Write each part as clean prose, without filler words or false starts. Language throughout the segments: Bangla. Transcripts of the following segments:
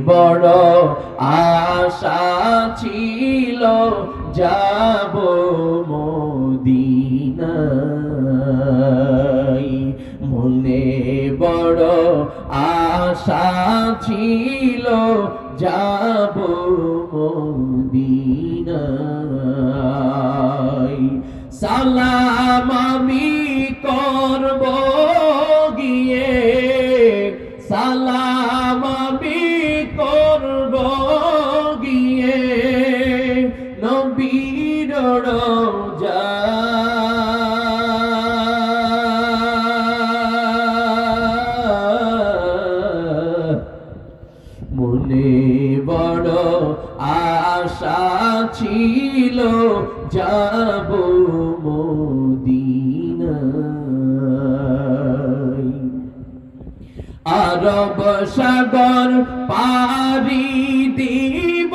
বড় আশা ছিল যাব মদিনায়, মনে বড় আশা ছিল যাব মদিনায়। সালাম আমি করব গিয়ে, সালাম আমি করব গিয়ে নবীর রওজায়। মনে বড় আশা ছিল যাব মদিনায়। আরব সাগর পারি দিব,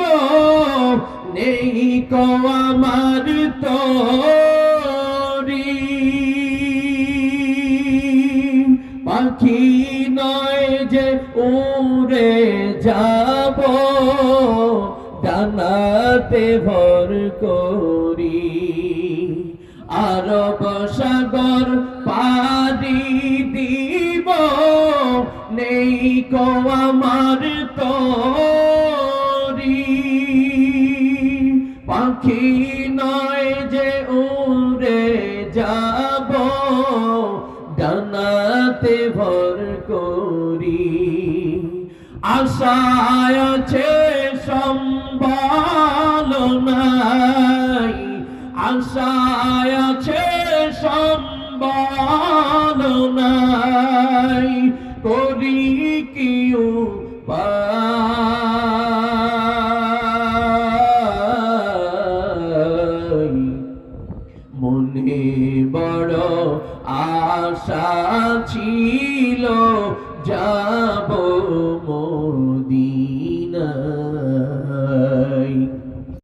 নেই কো আমার তরি, পাখি নয় যে উড়ে যাব, ডানাতে ভর করি। আরব সাগর পারি দিব, নেই কো আমার তরি, পাখি নয় যে উড়ে যাব, ডানাতে ভর করি। আশায় আছে সম্বল নাই, আশায় আছে সম্বল নাই, করি কি উপায়। মনে বড় আশা ছিল